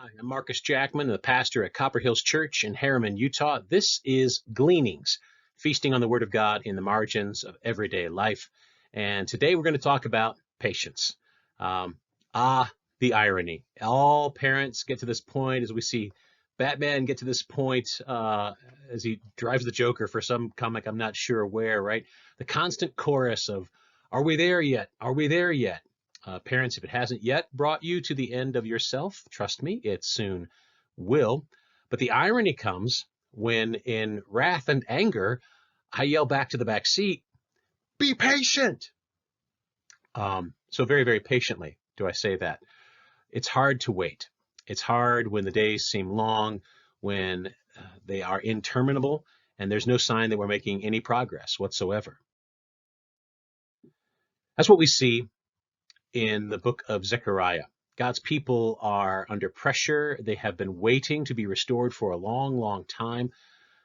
Hi, I'm Marcus Jackman, the pastor at Copper Hills Church in Harriman, Utah. This is Gleanings, feasting on the Word of God in the margins of everyday life. And today we're going to talk about patience. Um, the irony. All parents get to this point as we see Batman get to this point as he drives the Joker for some comic, I'm not sure where, right? The constant chorus of, "Are we there yet? Are we there yet?" Parents, if it hasn't yet brought you to the end of yourself, trust me, it soon will. But the irony comes when, in wrath and anger, I yell back to the back seat, "Be patient!" So very, very patiently do I say that. It's hard to wait. It's hard when the days seem long, when they are interminable, and there's no sign that we're making any progress whatsoever. That's what we see in the book of Zechariah. God's people are under pressure. They have been waiting to be restored for a long, long time.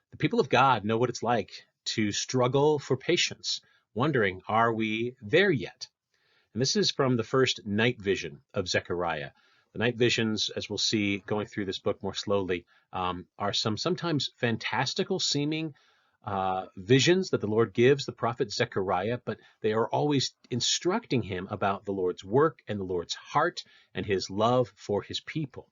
The people of God know what it's like to struggle for patience, wondering, are we there yet? And this is from the first night vision of Zechariah. The night visions, as we'll see going through this book more slowly, are sometimes fantastical seeming visions that the Lord gives the prophet Zechariah, but they are always instructing him about the Lord's work and the Lord's heart and his love for his people.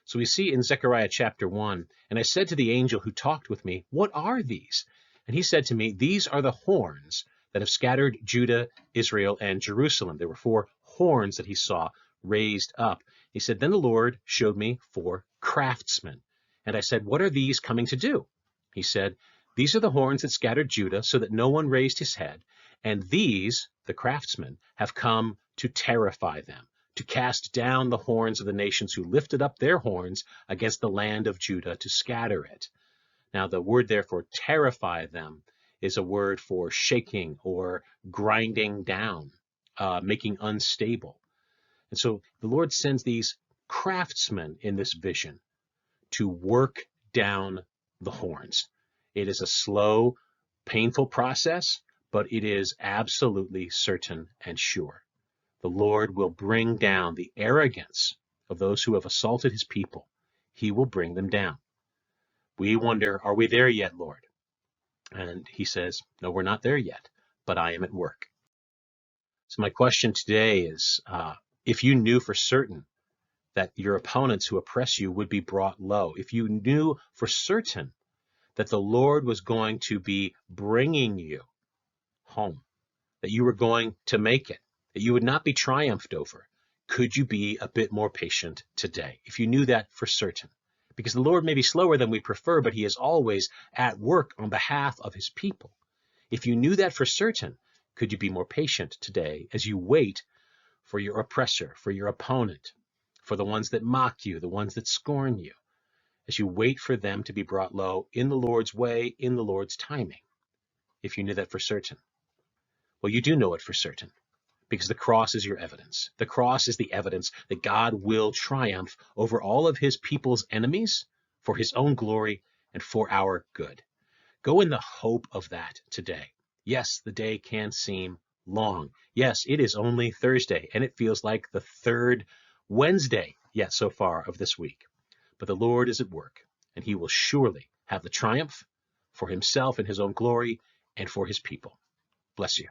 So we see in Zechariah chapter 1, "And I said to the angel who talked with me, 'What are these?' And he said to me, 'These are the horns that have scattered Judah, Israel, and Jerusalem.'" There were 4 horns that he saw raised up. He said, "Then the Lord showed me 4 craftsmen. And I said, 'What are these coming to do?' He said, 'These are the horns that scattered Judah so that no one raised his head. And these, the craftsmen, have come to terrify them, to cast down the horns of the nations who lifted up their horns against the land of Judah to scatter it.'" Now, the word there for terrify them is a word for shaking or grinding down, making unstable. And so the Lord sends these craftsmen in this vision to work down the horns. It is a slow, painful process, but it is absolutely certain and sure. The Lord will bring down the arrogance of those who have assaulted his people. He will bring them down. We wonder, are we there yet, Lord? And he says, no, we're not there yet, but I am at work. So my question today is, if you knew for certain that your opponents who oppress you would be brought low, if you knew for certain that the Lord was going to be bringing you home, that you were going to make it, that you would not be triumphed over, could you be a bit more patient today? If you knew that for certain. Because the Lord may be slower than we prefer, but he is always at work on behalf of his people. If you knew that for certain, could you be more patient today as you wait for your oppressor, for your opponent, for the ones that mock you, the ones that scorn you, as you wait for them to be brought low in the Lord's way, in the Lord's timing? If you knew that for certain. Well, you do know it for certain, because the cross is your evidence. The cross is the evidence that God will triumph over all of his people's enemies for his own glory and for our good. Go in the hope of that today. Yes, the day can seem long. Yes, it is only Thursday, and it feels like the 3rd Wednesday yet so far of this week. But the Lord is at work, and he will surely have the triumph for himself and his own glory and for his people. Bless you.